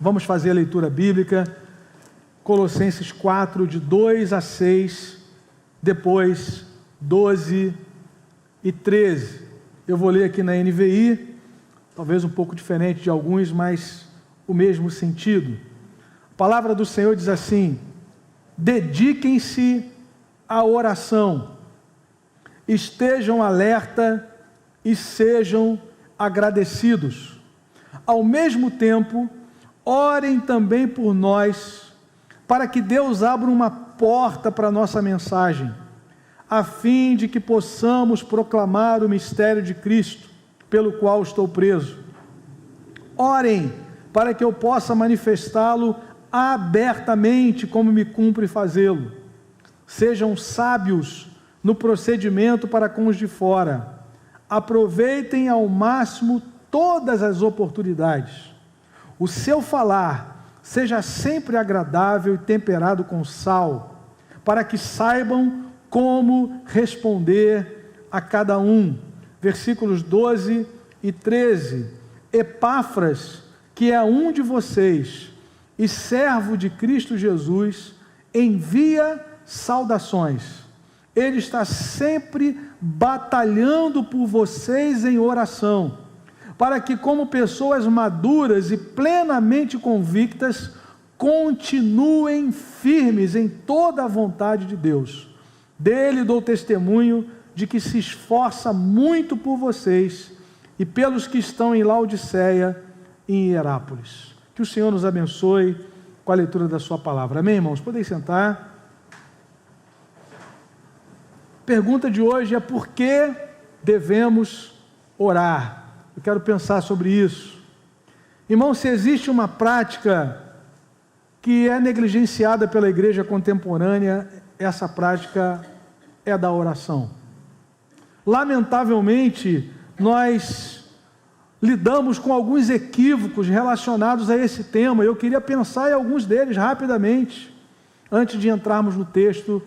Vamos fazer a leitura bíblica, Colossenses 4, de 2 a 6, depois 12 e 13. Eu vou ler aqui na NVI, talvez um pouco diferente de alguns, mas o mesmo sentido. A palavra do Senhor diz assim: dediquem-se à oração, estejam alerta e sejam agradecidos. Ao mesmo tempo, orem também por nós, para que Deus abra uma porta para a nossa mensagem, a fim de que possamos proclamar o mistério de Cristo, pelo qual estou preso. Orem para que eu possa manifestá-lo abertamente, como me cumpre fazê-lo. Sejam sábios no procedimento para com os de fora. Aproveitem ao máximo todas as oportunidades. O seu falar seja sempre agradável e temperado com sal, para que saibam como responder a cada um. Versículos 12 e 13. Epáfras, que é um de vocês e servo de Cristo Jesus, envia saudações. Ele está sempre batalhando por vocês em oração, para que, como pessoas maduras e plenamente convictas, continuem firmes em toda a vontade de Deus. Dele dou testemunho de que se esforça muito por vocês e pelos que estão em Laodiceia e em Hierápolis. Que o Senhor nos abençoe com a leitura da sua palavra. Amém, irmãos? Podem sentar. Pergunta de hoje é: por que devemos orar? Eu quero pensar sobre isso. Irmão, se existe uma prática que é negligenciada pela igreja contemporânea, essa prática é a da oração. Lamentavelmente, nós lidamos com alguns equívocos relacionados a esse tema. Eu queria pensar em alguns deles rapidamente, antes de entrarmos no texto,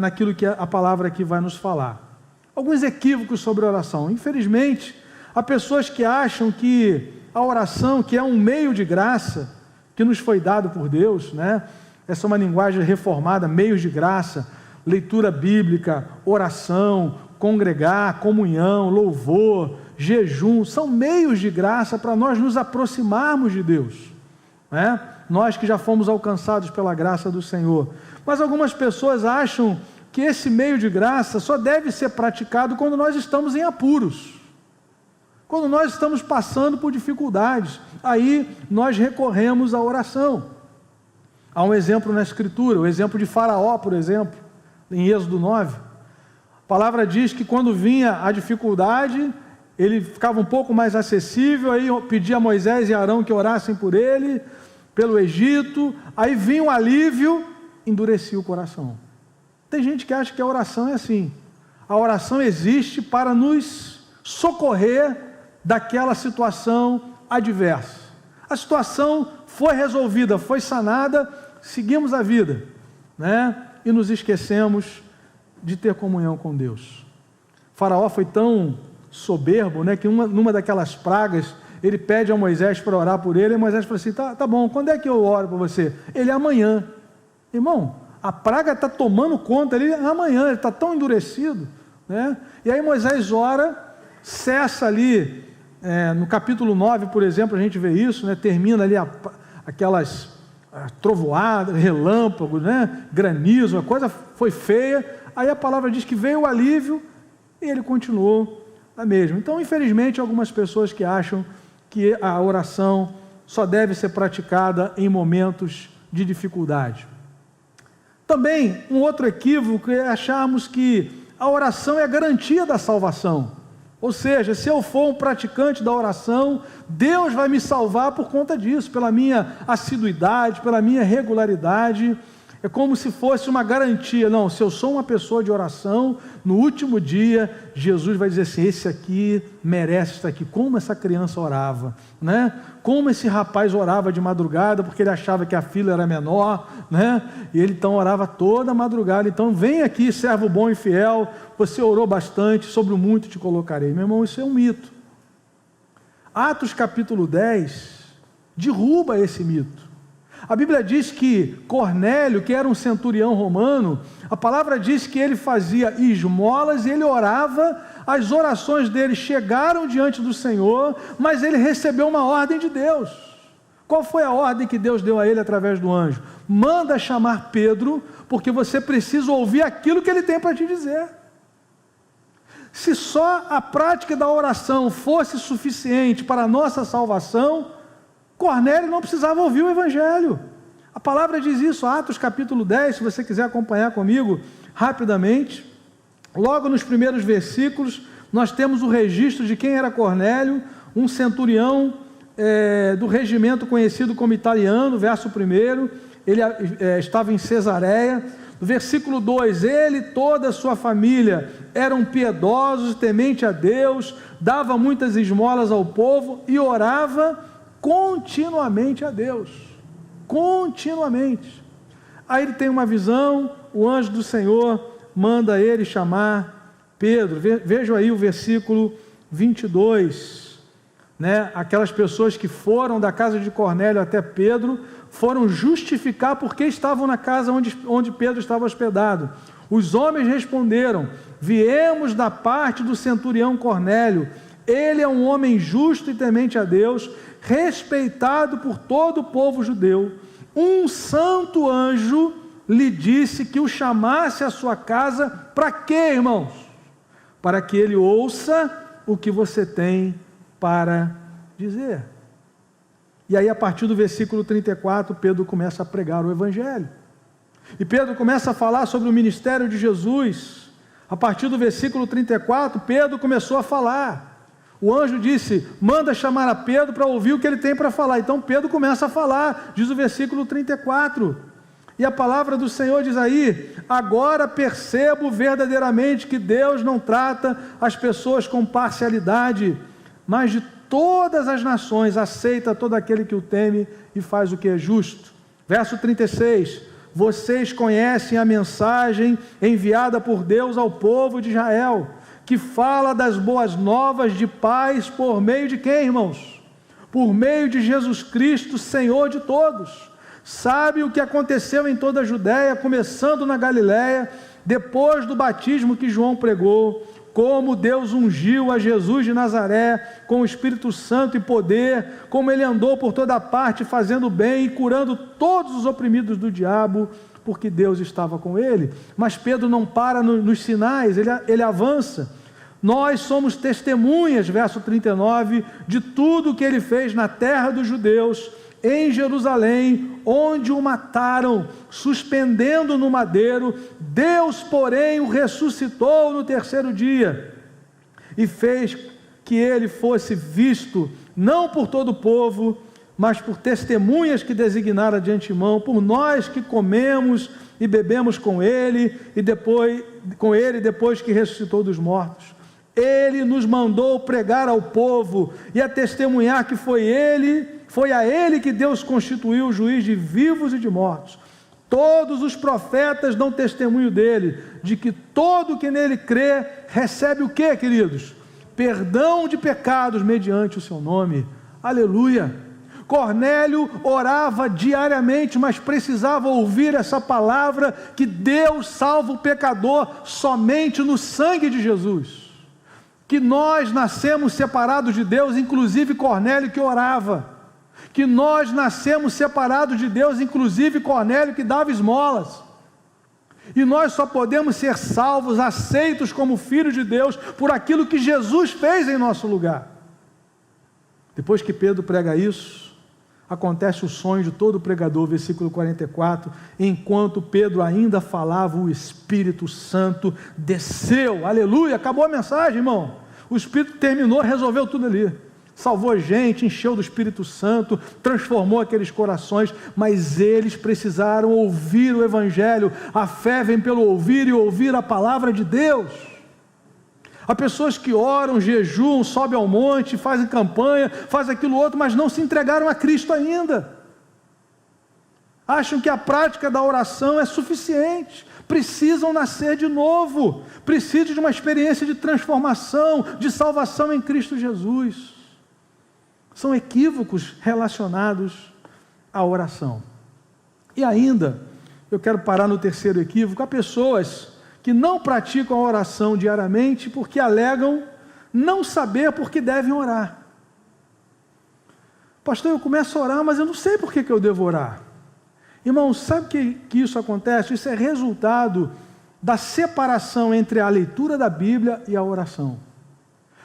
naquilo que a palavra aqui vai nos falar. Alguns equívocos sobre a oração. Infelizmente, há pessoas que acham que a oração, que é um meio de graça, que nos foi dado por Deus, né? Essa é uma linguagem reformada, meios de graça, leitura bíblica, oração, congregar, comunhão, louvor, jejum, são meios de graça para nós nos aproximarmos de Deus, né? Nós que já fomos alcançados pela graça do Senhor. Mas algumas pessoas acham que esse meio de graça só deve ser praticado quando nós estamos em apuros, quando nós estamos passando por dificuldades. Aí nós recorremos à oração. Há um exemplo na Escritura, o exemplo de Faraó, por exemplo, em Êxodo 9. A palavra diz que quando vinha a dificuldade, ele ficava um pouco mais acessível, aí pedia a Moisés e Arão que orassem por ele, pelo Egito, aí vinha um alívio, endurecia o coração. Tem gente que acha que a oração é assim. A oração existe para nos socorrer daquela situação adversa. A situação foi resolvida, foi sanada, seguimos a vida, né? E nos esquecemos de ter comunhão com Deus. O Faraó foi tão soberbo, né, que numa daquelas pragas, ele pede a Moisés para orar por ele, e Moisés fala assim: tá bom, quando é que eu oro por você? Ele: amanhã. Irmão, a praga está tomando conta, ele amanhã, ele está tão endurecido, né? E aí Moisés ora, cessa ali, no capítulo 9, por exemplo, a gente vê isso, né? Termina ali aquelas trovoadas, relâmpagos, né? Granizo, a coisa foi feia, aí a palavra diz que veio o alívio e ele continuou a mesma. Então, infelizmente, algumas pessoas que acham que a oração só deve ser praticada em momentos de dificuldade. Também, um outro equívoco é acharmos que a oração é a garantia da salvação. Ou seja, se eu for um praticante da oração, Deus vai me salvar por conta disso, pela minha assiduidade, pela minha regularidade. É como se fosse uma garantia. Não, se eu sou uma pessoa de oração, no último dia, Jesus vai dizer assim: esse aqui merece estar aqui. Como essa criança orava, né? Como esse rapaz orava de madrugada, porque ele achava que a fila era menor, né? E ele então orava toda a madrugada. Então vem aqui, servo bom e fiel, você orou bastante, sobre o muito te colocarei. Meu irmão, isso é um mito. Atos capítulo 10, derruba esse mito. A Bíblia diz que Cornélio, que era um centurião romano, a palavra diz que ele fazia esmolas e ele orava, as orações dele chegaram diante do Senhor, mas ele recebeu uma ordem de Deus. Qual foi a ordem que Deus deu a ele através do anjo? Manda chamar Pedro, porque você precisa ouvir aquilo que ele tem para te dizer. Se só a prática da oração fosse suficiente para a nossa salvação, Cornélio não precisava ouvir o Evangelho. A palavra diz isso, Atos capítulo 10, se você quiser acompanhar comigo rapidamente. Logo nos primeiros versículos, nós temos o registro de quem era Cornélio, um centurião do regimento conhecido como italiano, verso 1, ele estava em Cesareia. No versículo 2, ele e toda a sua família eram piedosos, temente a Deus, dava muitas esmolas ao povo e orava continuamente a Deus, continuamente. Aí ele tem uma visão, o anjo do Senhor manda ele chamar Pedro. Vejam aí o versículo 22, né? Aquelas pessoas que foram da casa de Cornélio até Pedro, foram justificar porque estavam na casa onde Pedro estava hospedado. Os homens responderam: viemos da parte do centurião Cornélio, ele é um homem justo e temente a Deus, respeitado por todo o povo judeu. Um santo anjo lhe disse que o chamasse à sua casa. Para quê, irmãos? Para que ele ouça o que você tem para dizer. E aí, a partir do versículo 34, Pedro começa a pregar o Evangelho. E Pedro começa a falar sobre o ministério de Jesus. A partir do versículo 34, Pedro começou a falar. O anjo disse: manda chamar a Pedro para ouvir o que ele tem para falar. Então Pedro começa a falar, diz o versículo 34. E a palavra do Senhor diz aí: agora percebo verdadeiramente que Deus não trata as pessoas com parcialidade, mas de todas as nações aceita todo aquele que o teme e faz o que é justo. Verso 36, vocês conhecem a mensagem enviada por Deus ao povo de Israel, que fala das boas novas de paz por meio de quem, irmãos? Por meio de Jesus Cristo, Senhor de todos. Sabe o que aconteceu em toda a Judéia, começando na Galiléia, depois do batismo que João pregou, como Deus ungiu a Jesus de Nazaré com o Espírito Santo e poder, como ele andou por toda parte fazendo bem e curando todos os oprimidos do diabo, porque Deus estava com ele. Mas Pedro não para nos sinais, ele avança. Nós somos testemunhas, verso 39, de tudo o que ele fez na terra dos judeus, em Jerusalém, onde o mataram, suspendendo no madeiro. Deus, porém, o ressuscitou no terceiro dia, e fez que ele fosse visto, não por todo o povo, mas por testemunhas que designara de antemão, por nós que comemos e bebemos com ele, depois que ressuscitou dos mortos. Ele nos mandou pregar ao povo e a testemunhar que foi a ele que Deus constituiu o juiz de vivos e de mortos. Todos os profetas dão testemunho dele, de que todo que nele crê recebe o quê, queridos? Perdão de pecados mediante o seu nome. Aleluia! Cornélio orava diariamente, mas precisava ouvir essa palavra, que Deus salva o pecador somente no sangue de Jesus. Que nós nascemos separados de Deus, inclusive Cornélio que orava. Que nós nascemos separados de Deus, inclusive Cornélio que dava esmolas. E nós só podemos ser salvos, aceitos como filhos de Deus, por aquilo que Jesus fez em nosso lugar. Depois que Pedro prega isso, acontece o sonho de todo pregador, versículo 44, enquanto Pedro ainda falava, o Espírito Santo desceu, aleluia, acabou a mensagem, irmão, o Espírito terminou, resolveu tudo ali, salvou gente, encheu do Espírito Santo, transformou aqueles corações, mas eles precisaram ouvir o Evangelho. A fé vem pelo ouvir e ouvir a palavra de Deus. Há pessoas que oram, jejuam, sobem ao monte, fazem campanha, fazem aquilo outro, mas não se entregaram a Cristo ainda. Acham que a prática da oração é suficiente. Precisam nascer de novo. Precisam de uma experiência de transformação, de salvação em Cristo Jesus. São equívocos relacionados à oração. E ainda, eu quero parar no terceiro equívoco: há pessoas que não praticam a oração diariamente porque alegam não saber por que devem orar. Pastor, eu começo a orar, mas eu não sei por que eu devo orar. Irmãos, sabe que isso acontece? Isso é resultado da separação entre a leitura da Bíblia e a oração.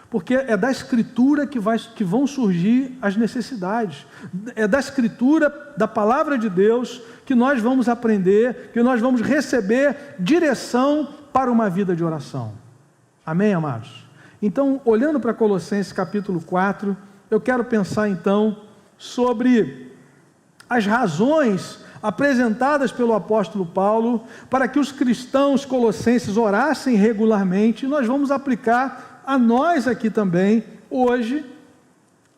Porque é da Escritura que vão surgir as necessidades. É da Escritura, da Palavra de Deus, que nós vamos aprender, que nós vamos receber direção para uma vida de oração. Amém, amados? Então, olhando para Colossenses capítulo 4, eu quero pensar então sobre as razões apresentadas pelo apóstolo Paulo para que os cristãos colossenses orassem regularmente, e nós vamos aplicar a nós aqui também, hoje,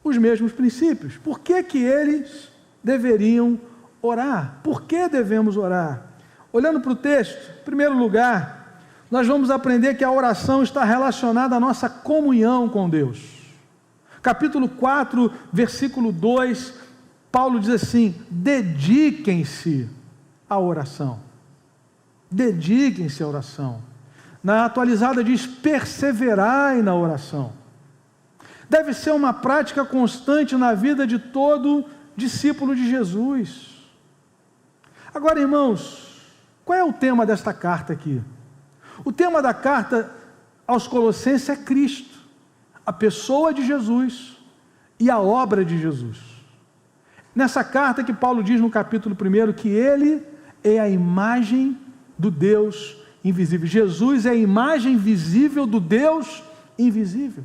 os mesmos princípios. Por que eles deveriam orar? Por que devemos orar? Olhando para o texto, em primeiro lugar, nós vamos aprender que a oração está relacionada à nossa comunhão com Deus. Capítulo 4, versículo 2, Paulo diz assim: dediquem-se à oração. Dediquem-se à oração. Na atualizada diz: perseverai na oração. Deve ser uma prática constante na vida de todo discípulo de Jesus. Agora, irmãos, qual é o tema desta carta aqui? O tema da carta aos Colossenses é Cristo, a pessoa de Jesus e a obra de Jesus. Nessa carta que Paulo diz no capítulo 1 que Ele é a imagem do Deus invisível. Jesus é a imagem visível do Deus invisível.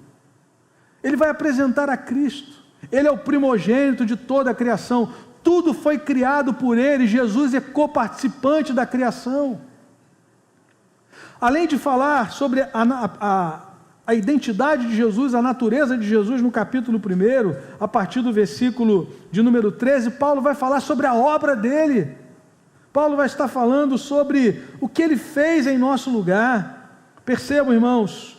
Ele vai apresentar a Cristo. Ele é o primogênito de toda a criação. Tudo foi criado por Ele. Jesus é coparticipante da criação. Além de falar sobre a identidade de Jesus, a natureza de Jesus no capítulo 1, a partir do versículo de número 13, Paulo vai falar sobre a obra dele. Paulo vai estar falando sobre o que ele fez em nosso lugar. Percebam, irmãos,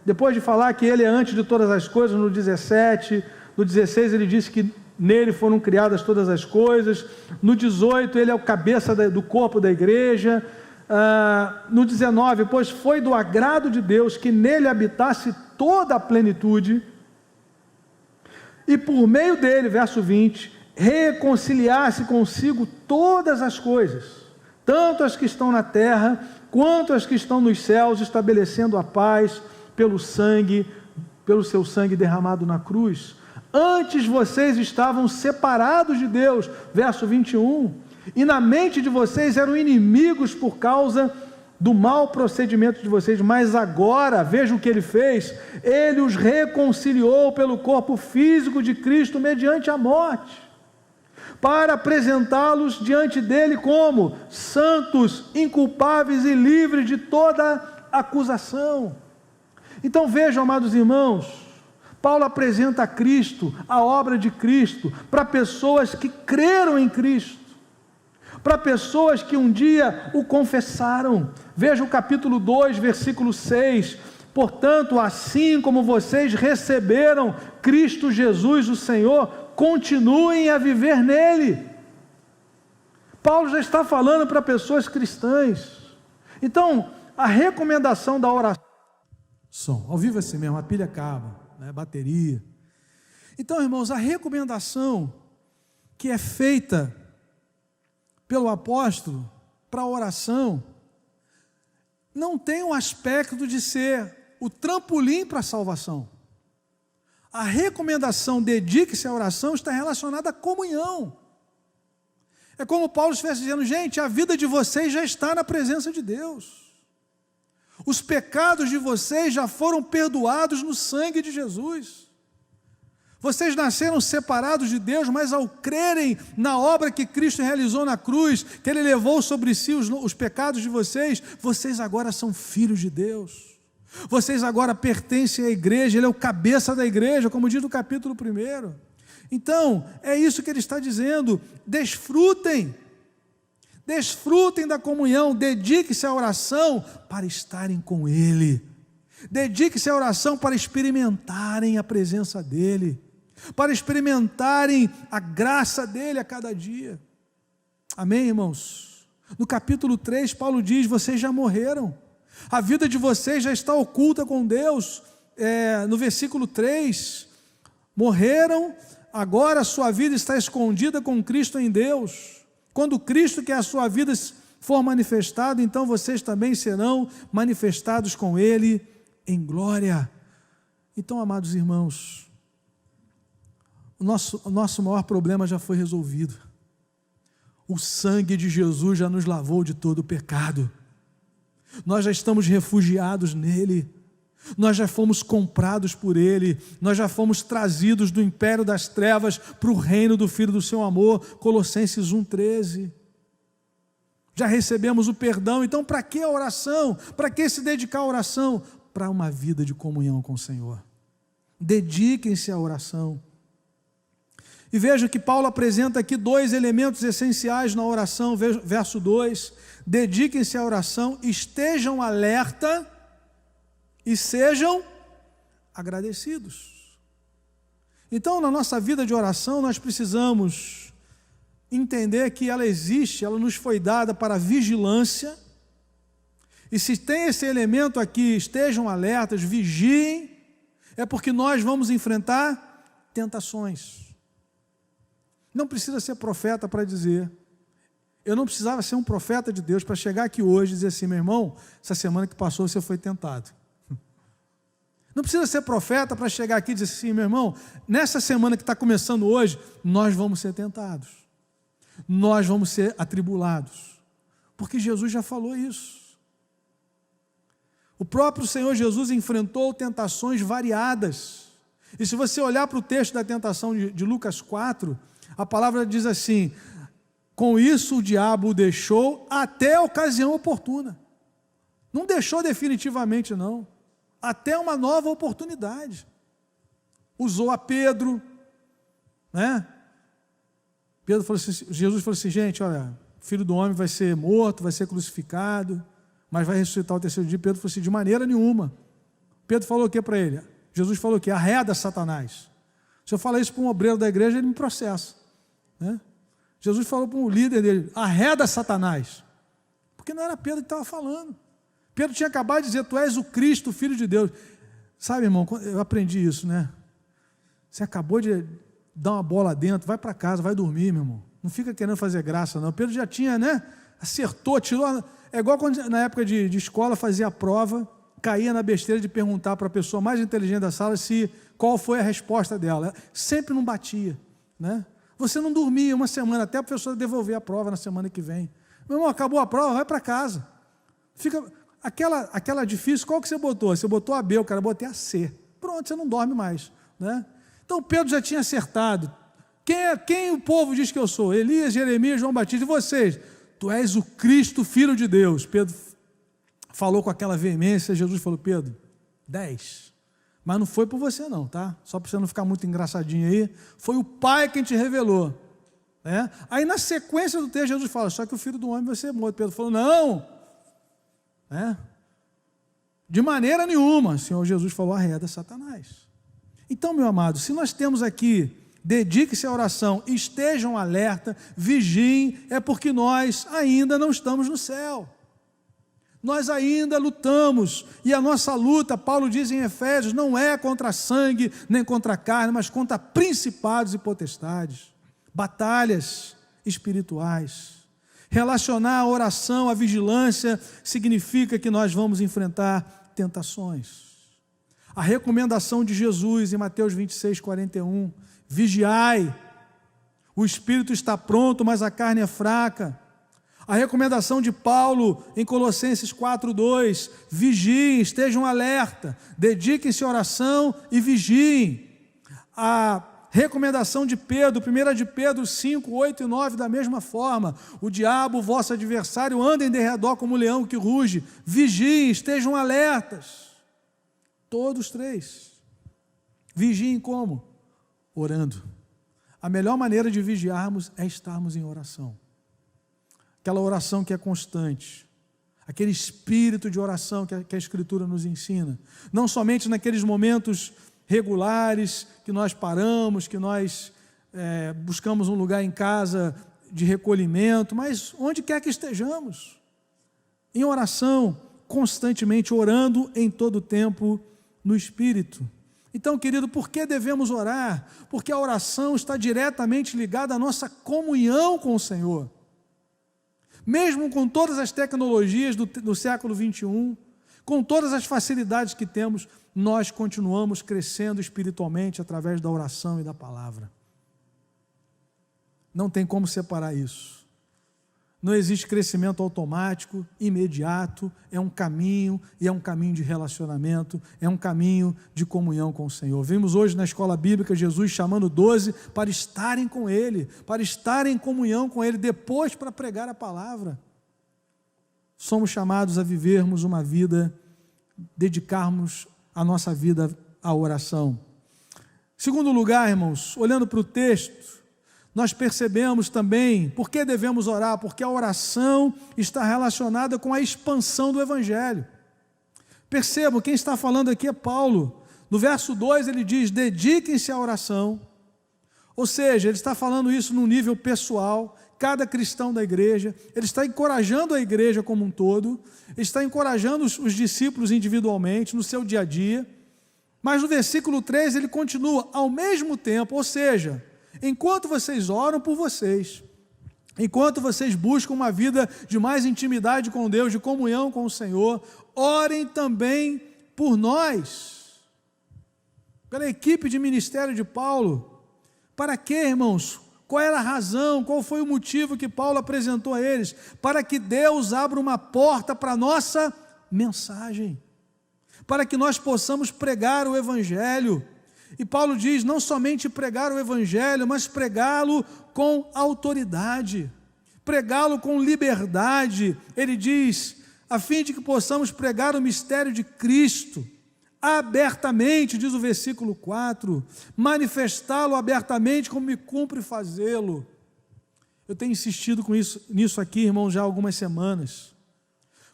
depois de falar que ele é antes de todas as coisas, no 17, no 16 ele disse que nele foram criadas todas as coisas, no 18 ele é o cabeça do corpo da igreja, no 19, pois foi do agrado de Deus que nele habitasse toda a plenitude, e por meio dele, verso 20, reconciliasse consigo todas as coisas, tanto as que estão na terra, quanto as que estão nos céus, estabelecendo a paz pelo seu sangue derramado na cruz. Antes vocês estavam separados de Deus, verso 21, e na mente de vocês eram inimigos por causa do mau procedimento de vocês, mas agora, veja o que ele fez: ele os reconciliou pelo corpo físico de Cristo mediante a morte, para apresentá-los diante dele como santos, inculpáveis e livres de toda acusação. Então vejam, amados irmãos, Paulo apresenta a Cristo, a obra de Cristo, para pessoas que creram em Cristo, para pessoas que um dia o confessaram. Veja o capítulo 2, versículo 6, portanto, assim como vocês receberam Cristo Jesus, o Senhor, continuem a viver nele. Paulo já está falando para pessoas cristãs. Então, a recomendação da oração, ao vivo assim mesmo, a pilha acaba, bateria. Então, irmãos, a recomendação que é feita pelo apóstolo para a oração não tem o aspecto de ser o trampolim para a salvação. A recomendação dedique-se à oração está relacionada à comunhão. É como Paulo estivesse dizendo: gente, a vida de vocês já está na presença de Deus. Os pecados de vocês já foram perdoados no sangue de Jesus. Vocês nasceram separados de Deus, mas ao crerem na obra que Cristo realizou na cruz, que Ele levou sobre si os pecados de vocês, vocês agora são filhos de Deus. Vocês agora pertencem à igreja, Ele é o cabeça da igreja, como diz no capítulo 1. Então, é isso que Ele está dizendo: desfrutem da comunhão, dedique-se à oração para estarem com Ele. Dedique-se à oração para experimentarem a presença dEle, para experimentarem a graça dEle a cada dia. Amém, irmãos? No capítulo 3, Paulo diz: vocês já morreram, a vida de vocês já está oculta com Deus. No versículo 3, morreram, agora a sua vida está escondida com Cristo em Deus. Quando Cristo, que é a sua vida, for manifestado, então vocês também serão manifestados com Ele em glória. Então, amados irmãos, o nosso maior problema já foi resolvido. O sangue de Jesus já nos lavou de todo o pecado. Nós já estamos refugiados nele. Nós já fomos comprados por Ele. Nós já fomos trazidos do império das trevas para o reino do Filho do seu amor. Colossenses 1,13. Já recebemos o perdão. Então, para que a oração? Para que se dedicar à oração? Para uma vida de comunhão com o Senhor. Dediquem-se à oração. E veja que Paulo apresenta aqui dois elementos essenciais na oração. Verso 2: dediquem-se à oração, estejam alerta e sejam agradecidos. Então, na nossa vida de oração, nós precisamos entender que ela existe, ela nos foi dada para vigilância. E se tem esse elemento aqui, estejam alertas, vigiem, é porque nós vamos enfrentar tentações. Não precisa ser profeta para dizer. Eu não precisava ser um profeta de Deus para chegar aqui hoje e dizer assim: meu irmão, essa semana que passou você foi tentado. Não precisa ser profeta para chegar aqui e dizer assim: meu irmão, nessa semana que está começando hoje, nós vamos ser tentados. Nós vamos ser atribulados. Porque Jesus já falou isso. O próprio Senhor Jesus enfrentou tentações variadas. E se você olhar para o texto da tentação de Lucas 4, a palavra diz assim: com isso o diabo o deixou até a ocasião oportuna. Não deixou definitivamente, não. Até uma nova oportunidade. Usou a Pedro, né? Pedro falou assim, Jesus falou assim: gente, olha, o Filho do Homem vai ser morto, vai ser crucificado, mas vai ressuscitar o terceiro dia. Pedro falou assim: de maneira nenhuma. Pedro falou o que para ele? Jesus falou o que? Arreda Satanás. Se eu falar isso para um obreiro da igreja, ele me processa, né? Jesus falou para um líder dele: arreda Satanás. Porque não era Pedro que estava falando. Pedro tinha acabado de dizer: tu és o Cristo, o Filho de Deus. Sabe, irmão, eu aprendi isso, né? Você acabou de dar uma bola dentro, vai para casa, vai dormir, meu irmão. Não fica querendo fazer graça, não. Pedro já tinha, né? Acertou, tirou. É igual quando na época de escola fazia a prova, caía na besteira de perguntar para a pessoa mais inteligente da sala qual foi a resposta dela. Sempre não batia, né? Você não dormia uma semana, até a professora devolver a prova na semana que vem. Meu irmão, acabou a prova, vai para casa. Fica aquela difícil, qual que você botou? Você botou a B, o cara botei a C. Pronto, você não dorme mais, né? Então Pedro já tinha acertado. Quem o povo diz que eu sou? Elias, Jeremias, João Batista. E vocês? Tu és o Cristo, Filho de Deus. Pedro falou com aquela veemência. Jesus falou: Pedro, 10. Mas não foi por você não, tá? Só para você não ficar muito engraçadinho aí. Foi o Pai quem te revelou, né? Aí na sequência do texto Jesus fala: só que o Filho do Homem vai ser morto. Pedro falou: não, né? De maneira nenhuma. O Senhor Jesus falou: arreda Satanás. Então, meu amado, se nós temos aqui: dedique-se à oração, estejam alerta, vigiem, é porque nós ainda não estamos no céu. Nós ainda lutamos, e a nossa luta, Paulo diz em Efésios, não é contra sangue, nem contra carne, mas contra principados e potestades, batalhas espirituais. Relacionar a oração à vigilância significa que nós vamos enfrentar tentações. A recomendação de Jesus em Mateus 26:41, vigiai, o espírito está pronto, mas a carne é fraca. A recomendação de Paulo em Colossenses 4:2, vigiem, estejam alerta, dediquem-se à oração e vigiem. A recomendação de Pedro, 1 de Pedro 5:8 e 9, da mesma forma: o diabo, vosso adversário, anda em derredor como um leão que ruge, vigiem, estejam alertas. Todos três. Vigiem como? Orando. A melhor maneira de vigiarmos é estarmos em oração. Aquela oração que é constante, aquele espírito de oração que a Escritura nos ensina. Não somente naqueles momentos regulares que nós paramos, que nós buscamos um lugar em casa de recolhimento, mas onde quer que estejamos, em oração, constantemente orando em todo o tempo no Espírito. Então, querido, por que devemos orar? Porque a oração está diretamente ligada à nossa comunhão com o Senhor. Mesmo com todas as tecnologias do século 21, com todas as facilidades que temos, nós continuamos crescendo espiritualmente através da oração e da palavra. Não tem como separar isso. Não existe crescimento automático, imediato, é um caminho, e é um caminho de relacionamento, é um caminho de comunhão com o Senhor. Vimos hoje na escola bíblica Jesus chamando 12 para estarem com Ele, para estarem em comunhão com Ele, depois para pregar a palavra. Somos chamados a vivermos uma vida, dedicarmos a nossa vida à oração. Segundo lugar, irmãos, olhando para o texto, nós percebemos também por que devemos orar, porque a oração está relacionada com a expansão do Evangelho. Percebam, quem está falando aqui é Paulo. No verso 2 ele diz, dediquem-se à oração, ou seja, ele está falando isso no nível pessoal, cada cristão da igreja, ele está encorajando a igreja como um todo, ele está encorajando os discípulos individualmente, no seu dia a dia, mas no versículo 3 ele continua, ao mesmo tempo, ou seja, enquanto vocês oram por vocês, enquanto vocês buscam uma vida de mais intimidade com Deus, de comunhão com o Senhor, orem também por nós, pela equipe de ministério de Paulo. Para quê, irmãos? Qual era a razão, qual foi o motivo que Paulo apresentou a eles? Para que Deus abra uma porta para a nossa mensagem, para que nós possamos pregar o Evangelho. E Paulo diz, não somente pregar o Evangelho, mas pregá-lo com autoridade, pregá-lo com liberdade. Ele diz, a fim de que possamos pregar o mistério de Cristo, abertamente, diz o versículo 4, manifestá-lo abertamente como me cumpre fazê-lo. Eu tenho insistido nisso aqui, irmãos, já há algumas semanas.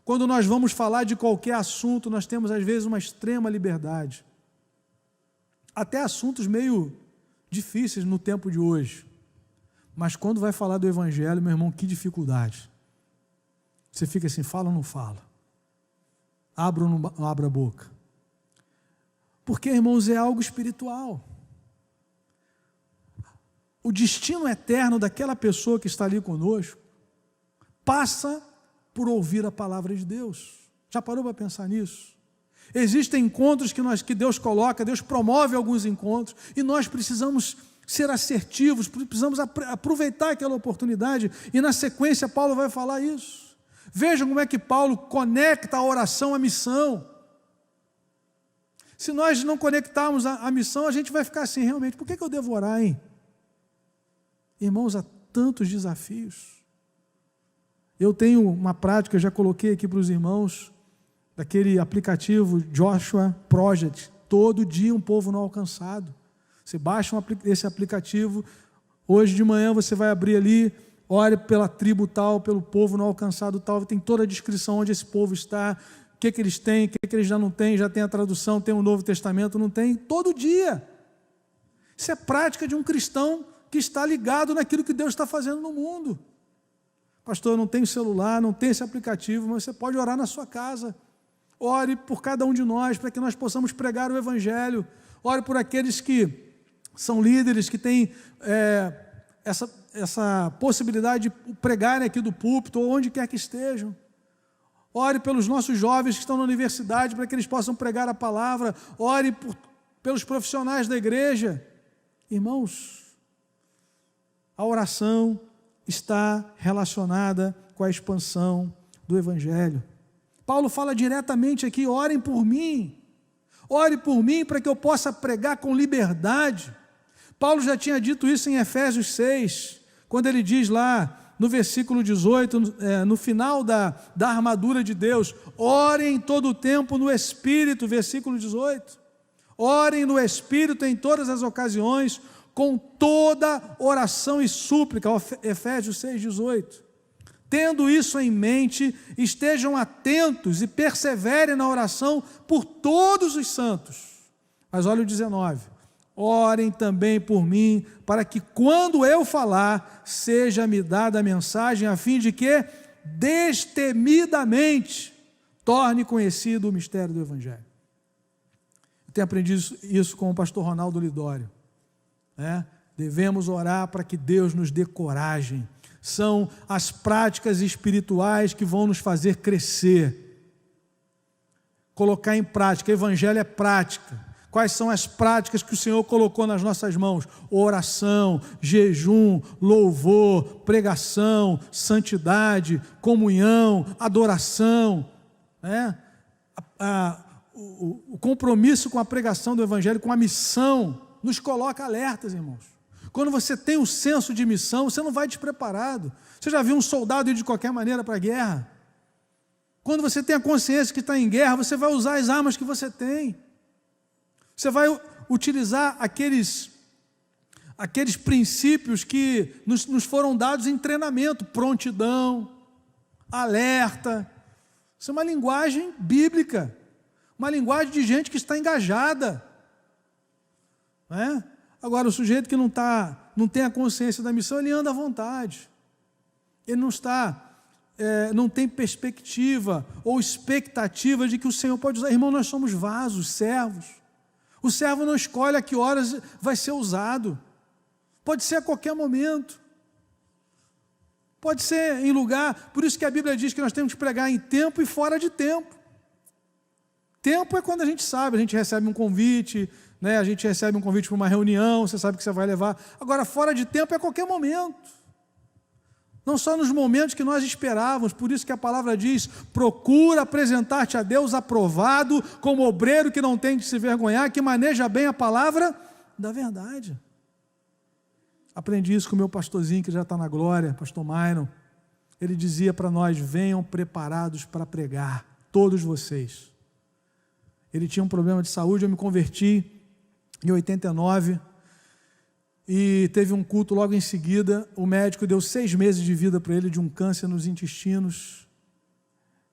Quando nós vamos falar de qualquer assunto, nós temos às vezes uma extrema liberdade. Até assuntos meio difíceis no tempo de hoje. Mas quando vai falar do Evangelho, meu irmão, que dificuldade. Você fica assim, fala ou não fala? Abra ou não abra a boca? Porque, irmãos, é algo espiritual. O destino eterno daquela pessoa que está ali conosco passa por ouvir a palavra de Deus. Já parou para pensar nisso? Existem encontros que Deus coloca, Deus promove alguns encontros, e nós precisamos ser assertivos, precisamos aproveitar aquela oportunidade, e na sequência Paulo vai falar isso. Vejam como é que Paulo conecta a oração à missão. Se nós não conectarmos a missão, a gente vai ficar assim, realmente, por que eu devo orar, hein? Irmãos, há tantos desafios. Eu tenho uma prática, eu já coloquei aqui para os irmãos, daquele aplicativo Joshua Project, todo dia um povo não alcançado. Você baixa esse aplicativo, hoje de manhã você vai abrir ali, ore pela tribo tal, pelo povo não alcançado tal, tem toda a descrição onde esse povo está, o que eles têm, o que eles já não têm, já tem a tradução, tem o Novo Testamento, não tem, todo dia. Isso é prática de um cristão que está ligado naquilo que Deus está fazendo no mundo. Pastor, eu não tenho celular, não tenho esse aplicativo, mas você pode orar na sua casa. Ore por cada um de nós, para que nós possamos pregar o Evangelho. Ore por aqueles que são líderes, que têm essa possibilidade de pregarem aqui do púlpito, ou onde quer que estejam. Ore pelos nossos jovens que estão na universidade, para que eles possam pregar a palavra. Ore pelos profissionais da igreja. Irmãos, a oração está relacionada com a expansão do Evangelho. Paulo fala diretamente aqui, orem por mim. Ore por mim para que eu possa pregar com liberdade. Paulo já tinha dito isso em Efésios 6, quando ele diz lá, no versículo 18, no final da armadura de Deus, orem em todo o tempo no Espírito, versículo 18. Orem no Espírito em todas as ocasiões, com toda oração e súplica, Efésios 6, 18. Tendo isso em mente, estejam atentos e perseverem na oração por todos os santos. Mas olha o 19. Orem também por mim, para que quando eu falar, seja-me dada a mensagem, a fim de que, destemidamente, torne conhecido o mistério do Evangelho. Eu tenho aprendido isso com o pastor Ronaldo Lidório. Devemos orar para que Deus nos dê coragem. São as práticas espirituais que vão nos fazer crescer. Colocar em prática. Evangelho é prática. Quais são as práticas que o Senhor colocou nas nossas mãos? Oração, jejum, louvor, pregação, santidade, comunhão, adoração. O compromisso com a pregação do Evangelho, com a missão, nos coloca alertas, irmãos. Quando você tem o senso de missão, você não vai despreparado. Você já viu um soldado ir de qualquer maneira para a guerra? Quando você tem a consciência que está em guerra, você vai usar as armas que você tem. Você vai utilizar aqueles princípios que nos foram dados em treinamento, prontidão, alerta. Isso é uma linguagem bíblica, uma linguagem de gente que está engajada. Agora, o sujeito que não tem a consciência da missão, ele anda à vontade. Ele não tem perspectiva ou expectativa de que o Senhor pode usar. Irmão, nós somos vasos, servos. O servo não escolhe a que horas vai ser usado. Pode ser a qualquer momento. Pode ser em lugar. Por isso que a Bíblia diz que nós temos que pregar em tempo e fora de tempo. Tempo é quando a gente sabe, a gente recebe um convite, a gente recebe um convite para uma reunião, você sabe que você vai levar. Agora, fora de tempo é a qualquer momento. Não só nos momentos que nós esperávamos, por isso que a palavra diz, procura apresentar-te a Deus aprovado, como obreiro que não tem de se vergonhar, que maneja bem a palavra da verdade. Aprendi isso com o meu pastorzinho, que já está na glória, pastor Myron. Ele dizia para nós, venham preparados para pregar, todos vocês. Ele tinha um problema de saúde, eu me converti em 89, e teve um culto logo em seguida. O médico deu 6 meses de vida para ele, de um câncer nos intestinos,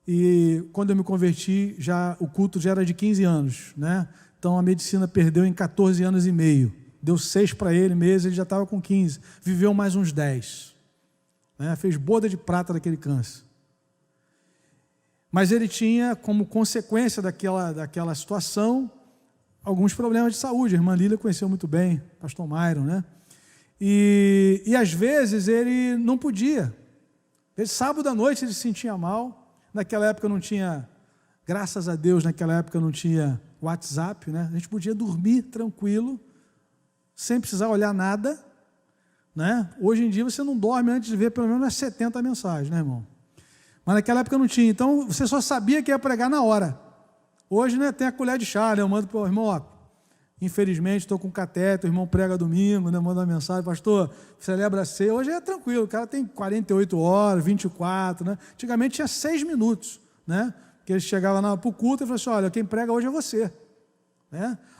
e quando eu me converti, o culto já era de 15 anos, então a medicina perdeu em 14 anos e meio, deu 6 para ele meses, ele já estava com 15, viveu mais uns 10, fez boda de prata daquele câncer. Mas ele tinha, como consequência daquela situação, alguns problemas de saúde. A irmã Lília conheceu muito bem, pastor Myron, E às vezes ele não podia. Sábado à noite ele se sentia mal. Naquela época não tinha, graças a Deus, naquela época não tinha WhatsApp, A gente podia dormir tranquilo, sem precisar olhar nada, Hoje em dia você não dorme antes de ver pelo menos 70 mensagens, irmão? Mas naquela época não tinha, então você só sabia que ia pregar na hora. Hoje, tem a colher de chá, eu mando para o irmão, infelizmente estou com cateter, o irmão prega domingo, manda uma mensagem, pastor, celebra a ceia. Hoje é tranquilo, o cara tem 48 horas, 24, Antigamente tinha 6 minutos, Que ele chegava para o culto e falava assim, olha, quem prega hoje é você,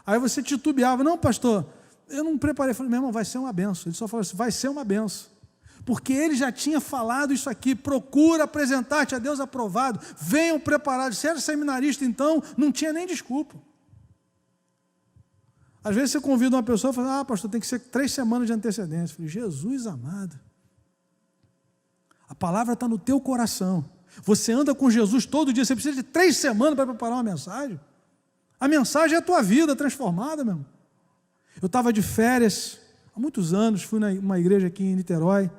Aí você titubeava, não pastor, eu não preparei. Eu falei, meu irmão, vai ser uma benção. Ele só falou assim, vai ser uma benção. Porque ele já tinha falado isso aqui, procura apresentar-te a Deus aprovado, venham preparados. Se era seminarista, então, não tinha nem desculpa. Às vezes você convida uma pessoa e fala, pastor, tem que ser 3 semanas de antecedência. Eu falei, Jesus amado, a palavra está no teu coração, você anda com Jesus todo dia, você precisa de 3 semanas para preparar uma mensagem? A mensagem é a tua vida transformada, meu irmão. Eu estava de férias, há muitos anos, fui numa igreja aqui em Niterói,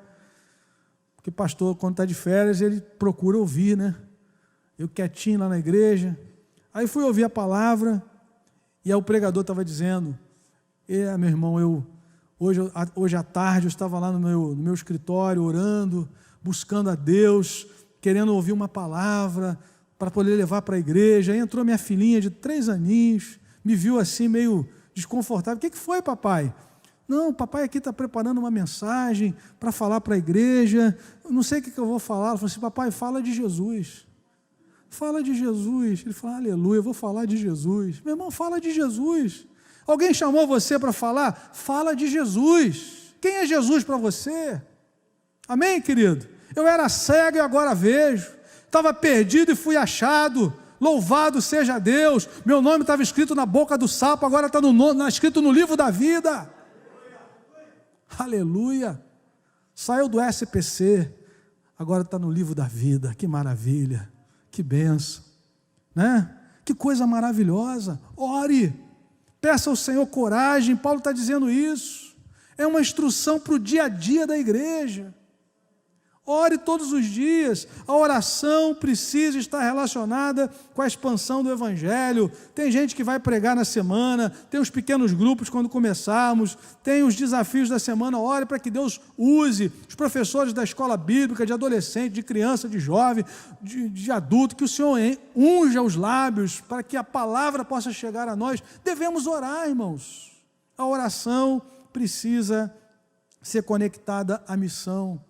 porque pastor, quando está de férias, ele procura ouvir, Eu quietinho lá na igreja. Aí fui ouvir a palavra, e aí o pregador estava dizendo, meu irmão, hoje à tarde eu estava lá no meu escritório, orando, buscando a Deus, querendo ouvir uma palavra, para poder levar para a igreja. Aí entrou minha filhinha de 3 aninhos, me viu assim meio desconfortável. O que foi, papai? Não, o papai aqui está preparando uma mensagem para falar para a igreja, eu não sei o que eu vou falar. Ela falou assim, papai, fala de Jesus. Fala de Jesus. Ele falou, aleluia, eu vou falar de Jesus. Meu irmão, fala de Jesus. Alguém chamou você para falar? Fala de Jesus. Quem é Jesus para você? Amém, querido? Eu era cego e agora vejo. Estava perdido e fui achado. Louvado seja Deus. Meu nome estava escrito na boca do sapo, agora está escrito no livro da vida. Aleluia. Saiu do SPC, agora está no livro da vida. Que maravilha, que bênção, né? Que coisa maravilhosa. Ore, peça ao Senhor coragem. Paulo está dizendo isso. É uma instrução para o dia a dia da igreja. Ore todos os dias. A oração precisa estar relacionada com a expansão do Evangelho. Tem gente que vai pregar na semana, tem os pequenos grupos quando começarmos, tem os desafios da semana. Ore para que Deus use os professores da escola bíblica, de adolescente, de criança, de jovem, de adulto, que o Senhor unja os lábios para que a palavra possa chegar a nós. Devemos orar, irmãos. A oração precisa ser conectada à missão.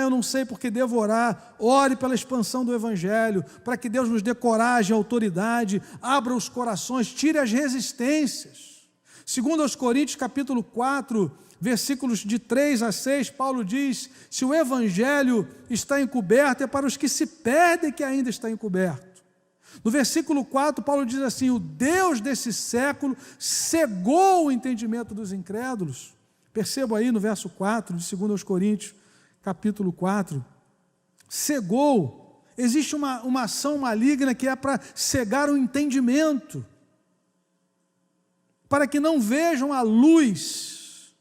Eu não sei porque devo orar. Ore pela expansão do Evangelho, para que Deus nos dê coragem, autoridade, abra os corações, tire as resistências. Segundo aos Coríntios, capítulo 4, versículos de 3 a 6, Paulo diz: se o Evangelho está encoberto, é para os que se perdem que ainda está encoberto. No versículo 4, Paulo diz assim: o Deus desse século cegou o entendimento dos incrédulos. Perceba aí no verso 4, de 2 aos Coríntios, capítulo 4, cegou. Existe uma ação maligna que é para cegar o entendimento, para que não vejam a luz,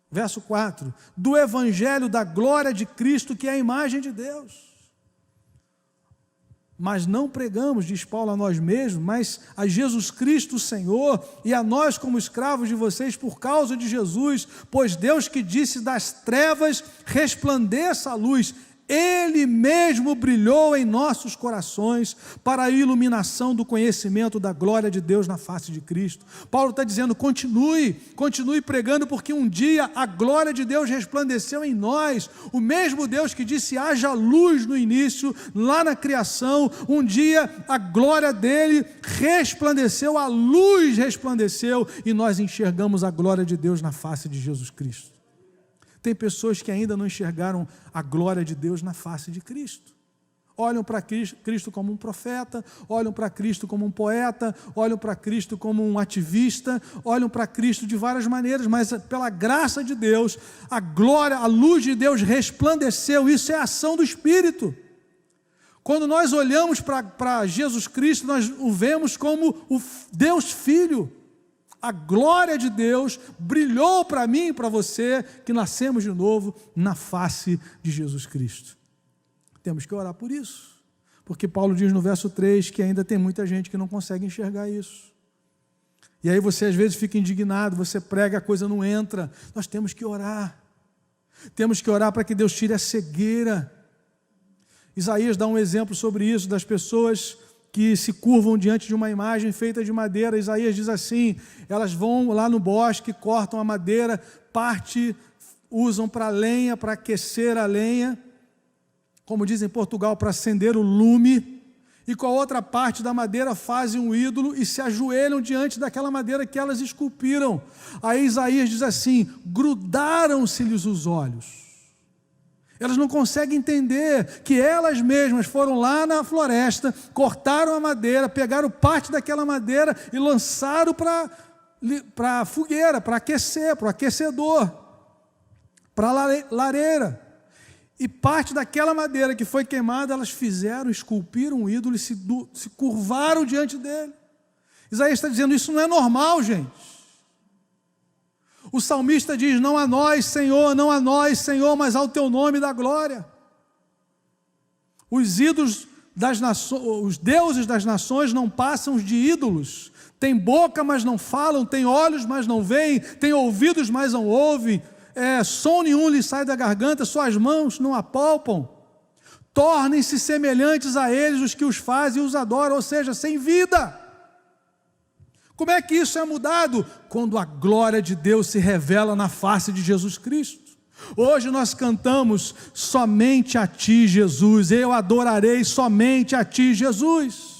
verso 4, do Evangelho da glória de Cristo, que é a imagem de Deus. Mas não pregamos, diz Paulo, a nós mesmos, mas a Jesus Cristo o Senhor, e a nós como escravos de vocês por causa de Jesus, pois Deus que disse das trevas resplandeça a luz, Ele mesmo brilhou em nossos corações para a iluminação do conhecimento da glória de Deus na face de Cristo. Paulo está dizendo: continue pregando, porque um dia a glória de Deus resplandeceu em nós. O mesmo Deus que disse haja luz no início, lá na criação, um dia a glória dele resplandeceu, a luz resplandeceu, e nós enxergamos a glória de Deus na face de Jesus Cristo. Tem pessoas que ainda não enxergaram a glória de Deus na face de Cristo. Olham para Cristo como um profeta, olham para Cristo como um poeta, olham para Cristo como um ativista, olham para Cristo de várias maneiras, mas pela graça de Deus, a glória, a luz de Deus resplandeceu. Isso é a ação do Espírito. Quando nós olhamos para Jesus Cristo, nós o vemos como o Deus Filho. A glória de Deus brilhou para mim e para você, que nascemos de novo na face de Jesus Cristo. Temos que orar por isso, porque Paulo diz no verso 3 que ainda tem muita gente que não consegue enxergar isso. E aí você às vezes fica indignado, você prega, a coisa não entra. Nós temos que orar para que Deus tire a cegueira. Isaías dá um exemplo sobre isso, das pessoas que se curvam diante de uma imagem feita de madeira. Isaías diz assim: elas vão lá no bosque, cortam a madeira, parte usam para lenha, para aquecer a lenha, como dizem em Portugal, para acender o lume, e com a outra parte da madeira fazem um ídolo e se ajoelham diante daquela madeira que elas esculpiram. Aí Isaías diz assim: grudaram-se-lhes os olhos. Elas não conseguem entender que elas mesmas foram lá na floresta, cortaram a madeira, pegaram parte daquela madeira e lançaram para a fogueira, para aquecer, para o aquecedor, para a lareira. E parte daquela madeira que foi queimada, elas fizeram, esculpiram um ídolo e se curvaram diante dele. Isaías está dizendo: isso não é normal, gente. O salmista diz: não a nós, Senhor, não a nós, Senhor, mas ao teu nome da glória. Os ídolos das nações, os deuses das nações não passam de ídolos. Tem boca, mas não falam, tem olhos, mas não veem, tem ouvidos, mas não ouvem, som nenhum lhe sai da garganta, suas mãos não apalpam. Tornem-se semelhantes a eles os que os fazem e os adoram, ou seja, sem vida. Como é que isso é mudado? Quando a glória de Deus se revela na face de Jesus Cristo. Hoje nós cantamos: somente a ti, Jesus, eu adorarei somente a ti, Jesus.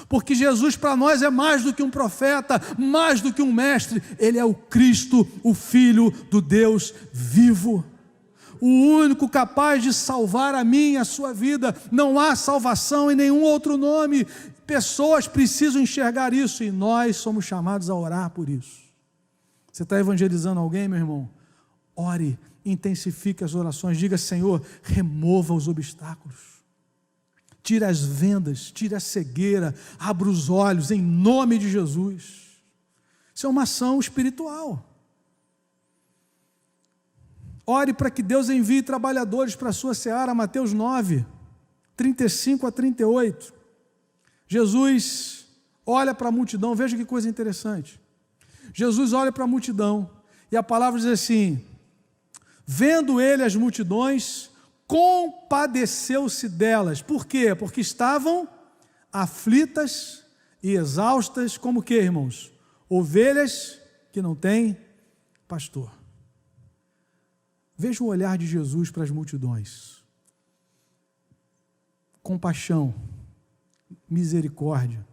Porque Jesus para nós é mais do que um profeta, mais do que um mestre. Ele é o Cristo, o Filho do Deus vivo. o único capaz de salvar a minha e a sua vida. Não há salvação em nenhum outro nome. Pessoas precisam enxergar isso e nós somos chamados a orar por isso. Você está evangelizando alguém, meu irmão? Ore, intensifique as orações, diga: Senhor, remova os obstáculos, tira as vendas, tira a cegueira, abra os olhos, em nome de Jesus. Isso é uma ação espiritual. Ore para que Deus envie trabalhadores para a sua seara. Mateus 9, 35 a 38. Jesus olha para a multidão, veja que coisa interessante. Jesus olha para a multidão, e a palavra diz assim: vendo ele as multidões, compadeceu-se delas. Por quê? Porque estavam aflitas e exaustas, como que, irmãos? Ovelhas que não têm pastor. Veja o olhar de Jesus para as multidões. Compaixão, misericórdia,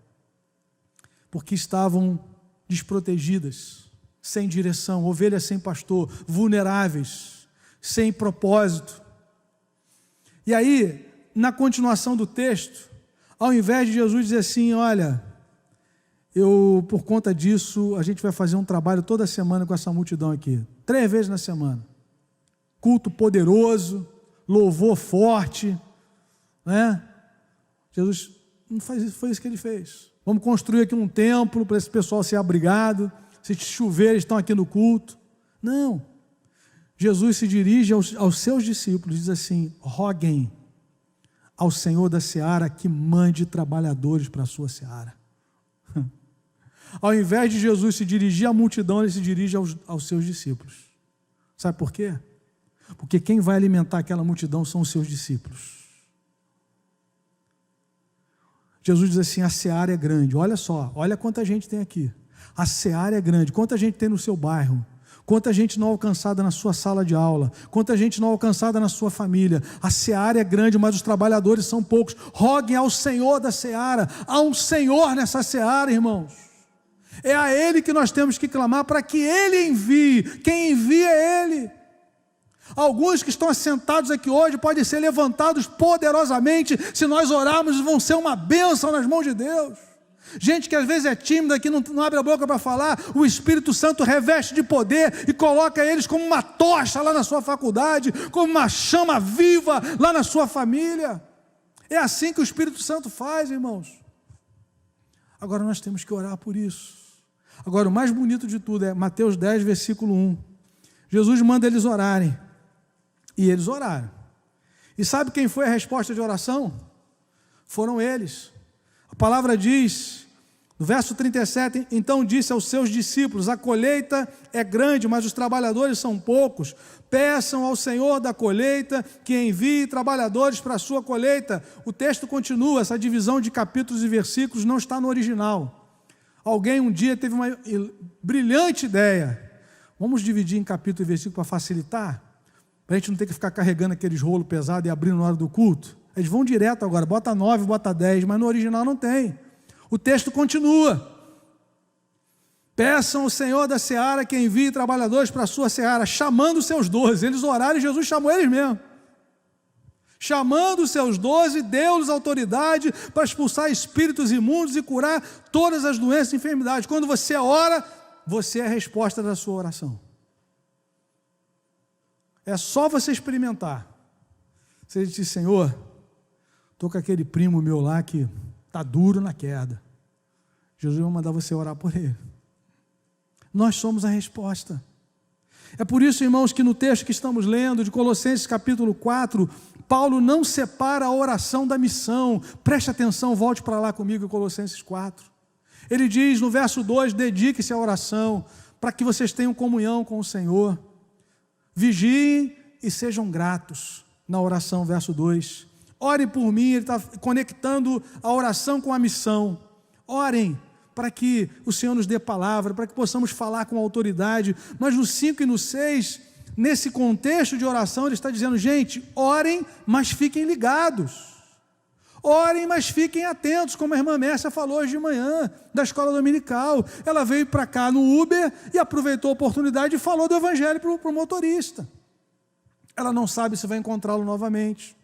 porque estavam desprotegidas, sem direção, ovelhas sem pastor, vulneráveis, sem propósito. E aí, na continuação do texto, ao invés de Jesus dizer assim: olha, por conta disso, a gente vai fazer um trabalho toda semana com essa multidão aqui, 3 vezes na semana, culto poderoso, louvor forte, né? Jesus não faz isso, foi isso que ele fez. Vamos construir aqui um templo para esse pessoal ser abrigado, se chover, eles estão aqui no culto. Não. Jesus se dirige aos seus discípulos e diz assim: roguem ao Senhor da seara que mande trabalhadores para a sua seara. Ao invés de Jesus se dirigir à multidão, ele se dirige aos seus discípulos. Sabe por quê? Porque quem vai alimentar aquela multidão são os seus discípulos. Jesus diz assim: a seara é grande. Olha só, olha quanta gente tem aqui. A seara é grande. Quanta gente tem no seu bairro? Quanta gente não alcançada na sua sala de aula? Quanta gente não alcançada na sua família? A seara é grande, mas os trabalhadores são poucos. Roguem ao Senhor da seara. Há um Senhor nessa seara, irmãos. É a Ele que nós temos que clamar para que Ele envie. Quem envia é Ele. Alguns que estão assentados aqui hoje podem ser levantados poderosamente se nós orarmos, vão ser uma bênção nas mãos de Deus. Gente que às vezes é tímida, que não abre a boca para falar, o Espírito Santo reveste de poder e coloca eles como uma tocha lá na sua faculdade, como uma chama viva lá na sua família. É assim que o Espírito Santo faz, irmãos. Agora nós temos que orar por isso. Agora o mais bonito de tudo é Mateus 10, versículo 1. Jesus manda eles orarem. E eles oraram. E sabe quem foi a resposta de oração? Foram eles. A palavra diz, no verso 37, então disse aos seus discípulos: a colheita é grande, mas os trabalhadores são poucos. Peçam ao Senhor da colheita que envie trabalhadores para a sua colheita. O texto continua, essa divisão de capítulos e versículos não está no original. Alguém um dia teve uma brilhante ideia. Vamos dividir em capítulo e versículo para facilitar? Para a gente não ter que ficar carregando aqueles rolos pesados e abrindo na hora do culto. Eles vão direto agora, bota 9, bota 10, mas no original não tem. O texto continua. Peçam ao Senhor da seara que envie trabalhadores para a sua seara, chamando os seus 12. Eles oraram e Jesus chamou eles mesmo. Chamando os seus 12, deu-lhes autoridade para expulsar espíritos imundos e curar todas as doenças e enfermidades. Quando você ora, você é a resposta da sua oração. É só você experimentar. Você diz: Senhor, estou com aquele primo meu lá que está duro na queda. Jesus vai mandar você orar por ele. Nós somos a resposta. É por isso, irmãos, que no texto que estamos lendo, de Colossenses capítulo 4, Paulo não separa a oração da missão. Preste atenção, volte para lá comigo em Colossenses 4. Ele diz no verso 2, dedique-se à oração, para que vocês tenham comunhão com o Senhor. Vigiem e sejam gratos, na oração, verso 2. Orem por mim, ele está conectando a oração com a missão. Orem para que o Senhor nos dê palavra, para que possamos falar com autoridade. Mas no 5 e no 6, nesse contexto de oração, ele está dizendo: gente, orem, mas fiquem ligados. Orem, mas fiquem atentos, como a irmã Mércia falou hoje de manhã, da escola dominical. Ela veio para cá no Uber e aproveitou a oportunidade e falou do evangelho para o motorista. ela não sabe se vai encontrá-lo novamente,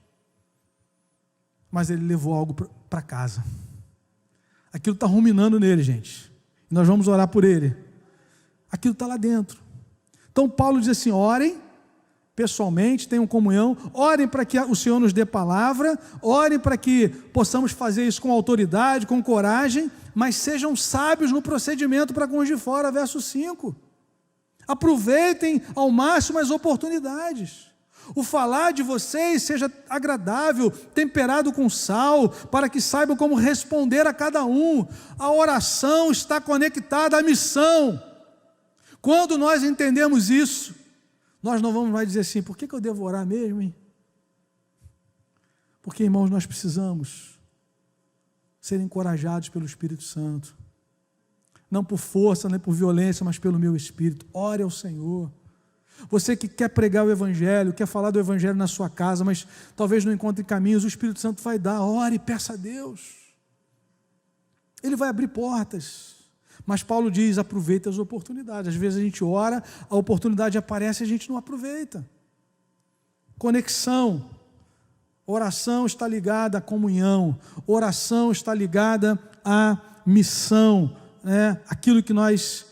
mas ele levou algo para casa. Aquilo está ruminando nele, gente. Nós vamos orar por ele. Aquilo está lá dentro. Então Paulo diz assim: orem pessoalmente, tenham comunhão, orem para que o Senhor nos dê palavra, orem para que possamos fazer isso com autoridade, com coragem, mas sejam sábios no procedimento para com os de fora. Verso 5. Aproveitem ao máximo as oportunidades. O falar de vocês seja agradável, temperado com sal, para que saibam como responder a cada um. A oração está conectada à missão. Quando nós entendemos isso, nós não vamos mais dizer assim: por que eu devo orar mesmo, hein? Porque, irmãos, nós precisamos ser encorajados pelo Espírito Santo. Não por força, nem por violência, mas pelo meu Espírito. Ore ao Senhor. Você que quer pregar o Evangelho, quer falar do Evangelho na sua casa, mas talvez não encontre caminhos, o Espírito Santo vai dar. Ore, peça a Deus. Ele vai abrir portas. Mas Paulo diz: aproveita as oportunidades. Às vezes a gente ora, a oportunidade aparece e a gente não aproveita. Conexão. Oração está ligada à comunhão. Oração está ligada à missão. Aquilo que nós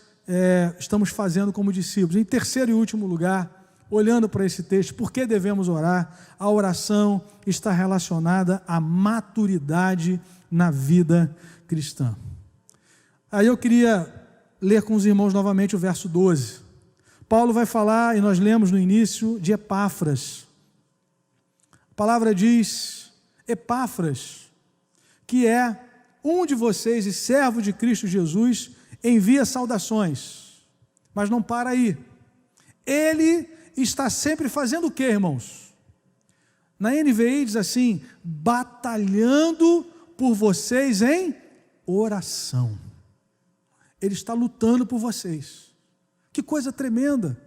estamos fazendo como discípulos. Em terceiro e último lugar, olhando para esse texto, por que devemos orar? A oração está relacionada à maturidade na vida cristã. Aí eu queria ler com os irmãos novamente o verso 12. Paulo vai falar, e nós lemos no início, de Epáfras. A palavra diz: Epáfras, que é um de vocês e servo de Cristo Jesus, envia saudações. Mas não para aí. Ele está sempre fazendo o quê, irmãos? Na NVI diz assim: batalhando por vocês em oração. Ele está lutando por vocês. Que coisa tremenda.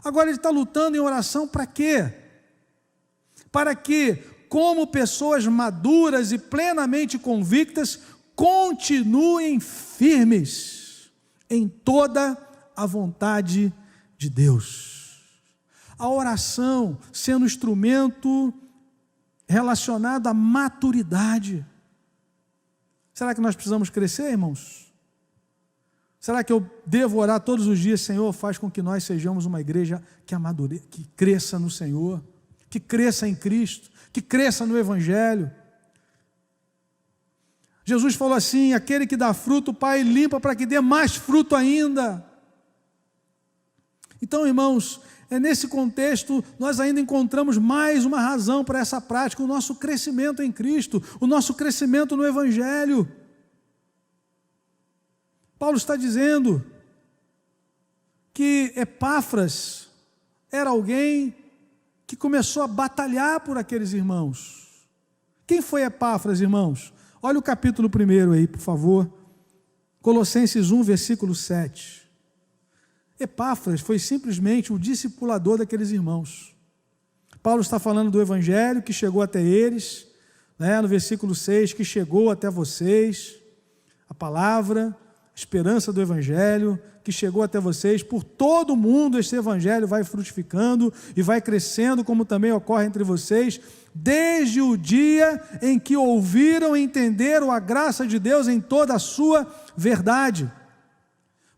Agora ele está lutando em oração para quê? Para que, como pessoas maduras e plenamente convictas, continuem firmes em toda a vontade de Deus. A oração sendo instrumento relacionado à maturidade. Será que nós precisamos crescer, irmãos? Será que eu devo orar todos os dias: Senhor, faz com que nós sejamos uma igreja que amadureça, que cresça no Senhor, que cresça em Cristo, que cresça no Evangelho? Jesus falou assim: aquele que dá fruto, o Pai limpa para que dê mais fruto ainda. Então, irmãos, nesse contexto, nós ainda encontramos mais uma razão para essa prática: o nosso crescimento em Cristo, o nosso crescimento no Evangelho. Paulo está dizendo que Epáfras era alguém que começou a batalhar por aqueles irmãos. Quem foi Epáfras, irmãos? Olha o capítulo 1 aí, por favor. Colossenses 1, versículo 7. Epáfras foi simplesmente o discipulador daqueles irmãos. Paulo está falando do Evangelho que chegou até eles, no versículo 6, que chegou até vocês, a palavra, a esperança do Evangelho, que chegou até vocês. Por todo o mundo esse Evangelho vai frutificando e vai crescendo, como também ocorre entre vocês, desde o dia em que ouviram e entenderam a graça de Deus em toda a sua verdade.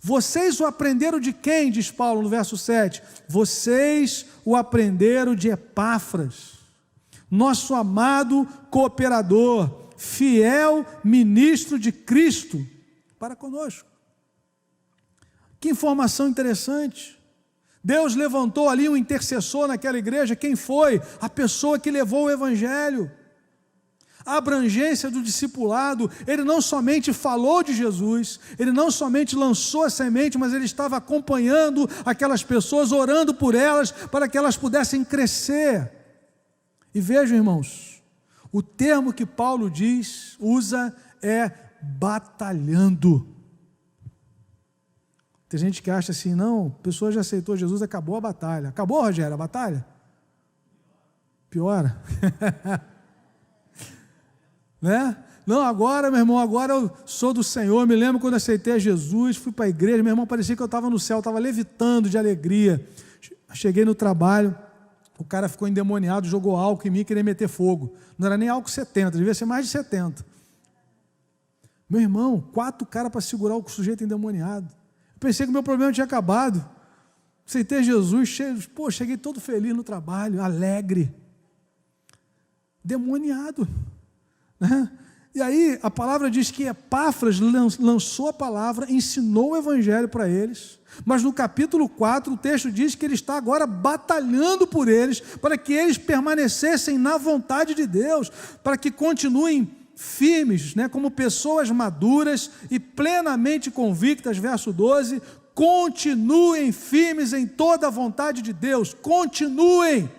Vocês o aprenderam de quem? Diz Paulo no verso 7. Vocês o aprenderam de Epáfras, nosso amado cooperador, fiel ministro de Cristo para conosco. Que informação interessante. Deus levantou ali um intercessor naquela igreja. Quem foi? A pessoa que levou o Evangelho. A abrangência do discipulado. Ele não somente falou de Jesus, ele não somente lançou a semente, mas ele estava acompanhando aquelas pessoas, orando por elas, para que elas pudessem crescer. E vejam, irmãos, o termo que Paulo usa é batalhando. Tem gente que acha assim: não, a pessoa já aceitou Jesus, acabou a batalha. Acabou, Rogério, a batalha? Piora. Não, agora, meu irmão, agora eu sou do Senhor. Me lembro quando aceitei a Jesus, fui para a igreja, meu irmão, parecia que eu estava no céu, estava levitando de alegria. Cheguei no trabalho, O cara ficou endemoniado, jogou álcool em mim e queria meter fogo. Não era nem álcool 70, devia ser mais de 70. Meu irmão, 4 caras para segurar o sujeito endemoniado. Eu pensei que o meu problema tinha acabado. Aceitei Jesus, cheguei todo feliz no trabalho, alegre. Demoniado. Né? E aí a palavra diz que Epáfras lançou a palavra, ensinou o evangelho para eles. Mas no capítulo 4, o texto diz que ele está agora batalhando por eles, para que eles permanecessem na vontade de Deus, para que continuem firmes, né, como pessoas maduras e plenamente convictas, verso 12, continuem firmes em toda a vontade de Deus, continuem.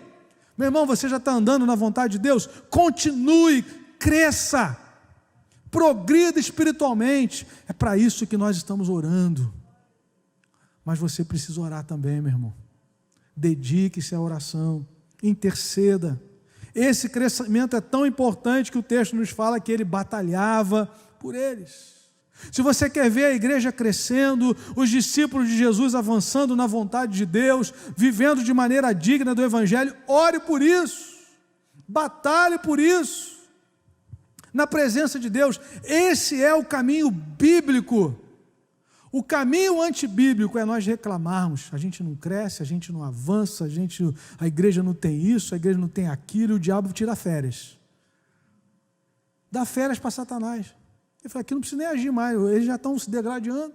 Meu irmão, você já está andando na vontade de Deus? Continue, cresça, progrida espiritualmente. É para isso que nós estamos orando. Mas você precisa orar também, meu irmão. Dedique-se à oração, interceda. Esse crescimento é tão importante que o texto nos fala que ele batalhava por eles. Se você quer ver a igreja crescendo, os discípulos de Jesus avançando na vontade de Deus, vivendo de maneira digna do evangelho, ore por isso, batalhe por isso, na presença de Deus. Esse é o caminho bíblico. O caminho antibíblico é nós reclamarmos, a gente não cresce, a gente não avança, a igreja não tem isso, a igreja não tem aquilo, e o diabo tira férias. Dá férias para Satanás. Ele fala, aqui não precisa nem agir mais, eles já estão se degradando.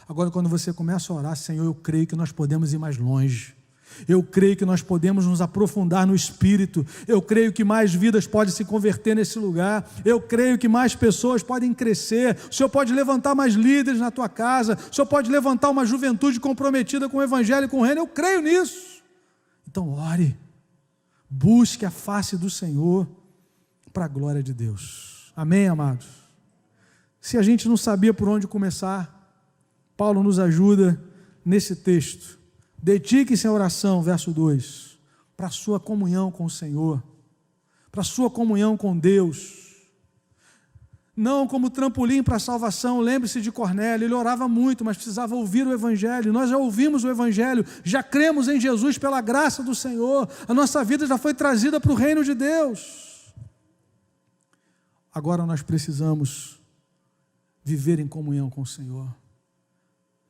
Agora, quando você começa a orar, Senhor, eu creio que nós podemos ir mais longe. Eu creio que nós podemos nos aprofundar no Espírito. Eu creio que mais vidas podem se converter nesse lugar. Eu creio que mais pessoas podem crescer. O Senhor pode levantar mais líderes na tua casa. O Senhor pode levantar uma juventude comprometida com o Evangelho e com o Reino. Eu creio nisso. Então ore. Busque a face do Senhor para a glória de Deus. Amém, amados? Se a gente não sabia por onde começar, Paulo nos ajuda nesse texto. Dedique-se à oração, verso 2, para a sua comunhão com o Senhor, para a sua comunhão com Deus, não como trampolim para a salvação. Lembre-se de Cornélio, ele orava muito, mas precisava ouvir o Evangelho. Nós já ouvimos o Evangelho, já cremos em Jesus pela graça do Senhor, a nossa vida já foi trazida para o reino de Deus. Agora nós precisamos viver em comunhão com o Senhor,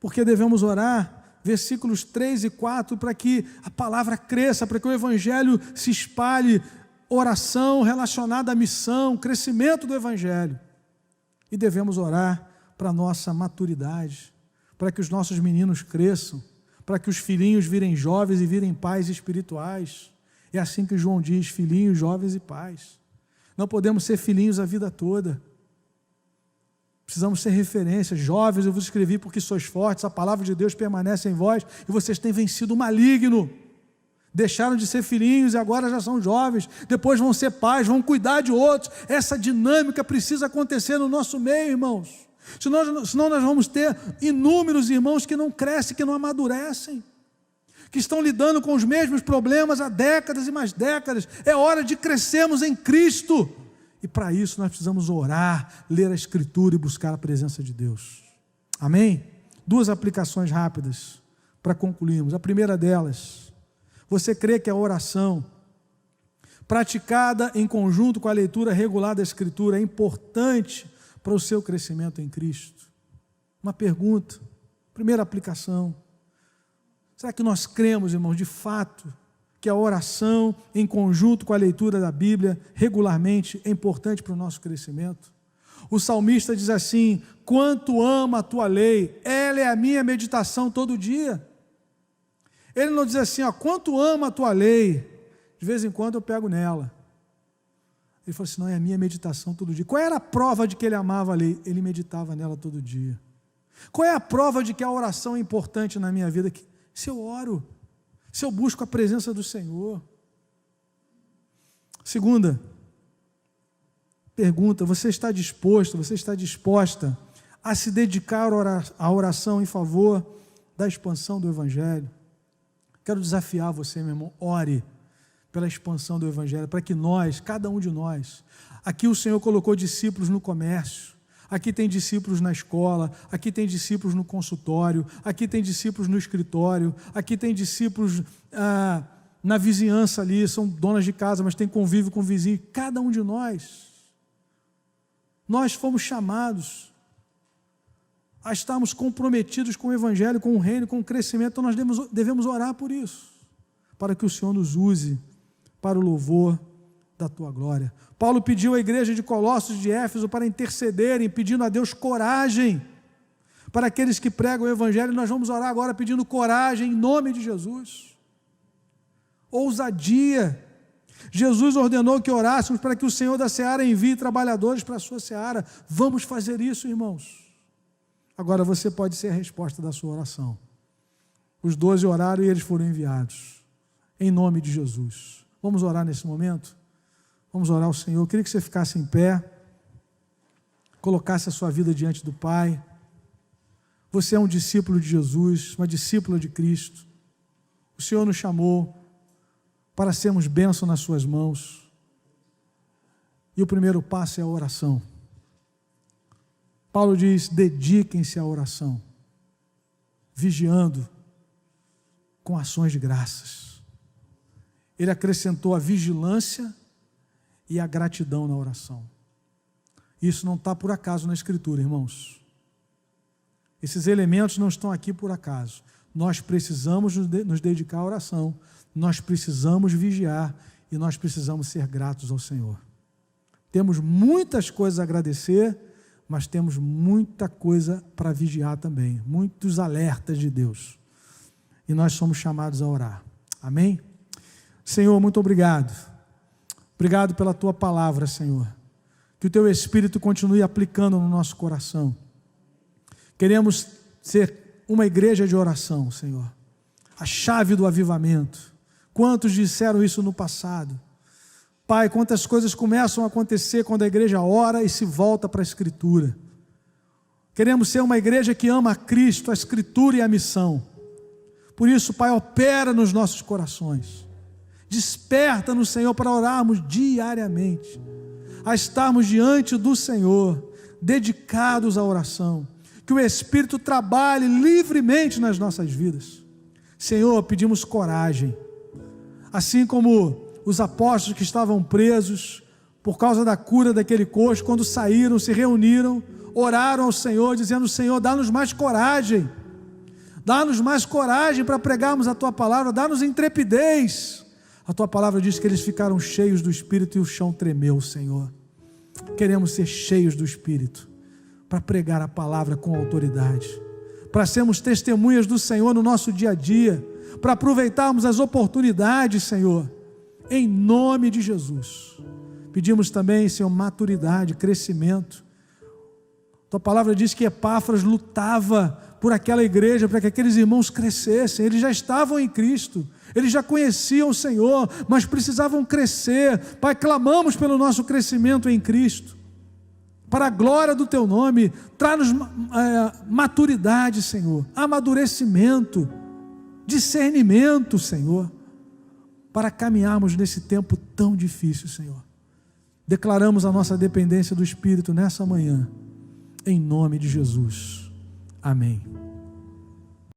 porque devemos orar, versículos 3 e 4, para que a palavra cresça, para que o Evangelho se espalhe, oração relacionada à missão, crescimento do Evangelho. E devemos orar para a nossa maturidade, para que os nossos meninos cresçam, para que os filhinhos virem jovens e virem pais espirituais. É assim que João diz, filhinhos, jovens e pais. Não podemos ser filhinhos a vida toda. Precisamos ser referências. Jovens, eu vos escrevi porque sois fortes, a palavra de Deus permanece em vós e vocês têm vencido o maligno. Deixaram de ser filhinhos e agora já são jovens, depois vão ser pais, vão cuidar de outros. Essa dinâmica precisa acontecer no nosso meio, irmãos. Senão nós vamos ter inúmeros irmãos que não crescem, que não amadurecem, que estão lidando com os mesmos problemas há décadas e mais décadas. É hora de crescermos em Cristo. E para isso nós precisamos orar, ler a Escritura e buscar a presença de Deus. Amém? 2 aplicações rápidas para concluirmos. A primeira delas, você crê que a oração praticada em conjunto com a leitura regular da Escritura é importante para o seu crescimento em Cristo? Uma pergunta, primeira aplicação. Será que nós cremos, irmãos, de fato, que a oração em conjunto com a leitura da Bíblia regularmente é importante para o nosso crescimento? O salmista diz assim: quanto amo a tua lei, ela é a minha meditação todo dia. Ele não diz assim, quanto amo a tua lei, de vez em quando eu pego nela. Ele falou assim, não, é a minha meditação todo dia. Qual era a prova de que ele amava a lei? Ele meditava nela todo dia. Qual é a prova de que a oração é importante na minha vida? Se eu oro, se eu busco a presença do Senhor. Segunda pergunta, você está disposto, você está disposta a se dedicar à oração em favor da expansão do Evangelho? Quero desafiar você, meu irmão, ore pela expansão do Evangelho, para que nós, cada um de nós, aqui o Senhor colocou discípulos no comércio, aqui tem discípulos na escola, aqui tem discípulos no consultório, aqui tem discípulos no escritório, aqui tem discípulos na vizinhança ali, são donas de casa, mas tem convívio com o vizinho. Cada um de nós fomos chamados a estarmos comprometidos com o Evangelho, com o reino, com o crescimento. Então nós devemos orar por isso, para que o Senhor nos use para o louvor da tua glória. Paulo pediu à igreja de Colossos, de Éfeso, para intercederem, pedindo a Deus coragem para aqueles que pregam o Evangelho. Nós vamos orar agora pedindo coragem em nome de Jesus. Ousadia. Jesus ordenou que orássemos para que o Senhor da seara envie trabalhadores para a sua seara. Vamos fazer isso, irmãos. Agora você pode ser a resposta da sua oração. Os 12 oraram e eles foram enviados. Em nome de Jesus. Vamos orar nesse momento? Vamos orar ao Senhor. Eu queria que você ficasse em pé, colocasse a sua vida diante do Pai. Você é um discípulo de Jesus, uma discípula de Cristo. O Senhor nos chamou para sermos bênção nas suas mãos. E o primeiro passo é a oração. Paulo diz: dediquem-se à oração, vigiando com ações de graças. Ele acrescentou a vigilância e a gratidão na oração. Isso não está por acaso na Escritura, irmãos. Esses elementos não estão aqui por acaso. Nós precisamos nos dedicar à oração, nós precisamos vigiar e nós precisamos ser gratos ao Senhor. Temos muitas coisas a agradecer, mas temos muita coisa para vigiar também, muitos alertas de Deus. E nós somos chamados a orar. Amém? Senhor, muito obrigado. Obrigado pela tua palavra, Senhor. Que o teu Espírito continue aplicando no nosso coração. Queremos ser uma igreja de oração, Senhor. A chave do avivamento. Quantos disseram isso no passado? Pai, quantas coisas começam a acontecer quando a igreja ora e se volta para a Escritura. Queremos ser uma igreja que ama a Cristo, a Escritura e a missão. Por isso, Pai, opera nos nossos corações. Desperta-nos, Senhor, para orarmos diariamente, a estarmos diante do Senhor, dedicados à oração. Que o Espírito trabalhe livremente nas nossas vidas. Senhor, pedimos coragem. Assim como os apóstolos que estavam presos por causa da cura daquele coxo, quando saíram, se reuniram, oraram ao Senhor, dizendo: Senhor, dá-nos mais coragem. Dá-nos mais coragem para pregarmos a Tua palavra, dá-nos intrepidez. A Tua palavra diz que eles ficaram cheios do Espírito e o chão tremeu, Senhor. Queremos ser cheios do Espírito para pregar a palavra com autoridade, para sermos testemunhas do Senhor no nosso dia a dia, para aproveitarmos as oportunidades, Senhor, em nome de Jesus. Pedimos também, Senhor, maturidade, crescimento. Tua palavra diz que Epáfras lutava por aquela igreja, para que aqueles irmãos crescessem. Eles já estavam em Cristo, eles já conheciam o Senhor, mas precisavam crescer. Pai, clamamos pelo nosso crescimento em Cristo, para a glória do Teu nome. Traz-nos maturidade, Senhor, amadurecimento, discernimento, Senhor, para caminharmos nesse tempo tão difícil, Senhor. Declaramos a nossa dependência do Espírito nessa manhã, em nome de Jesus. Amém.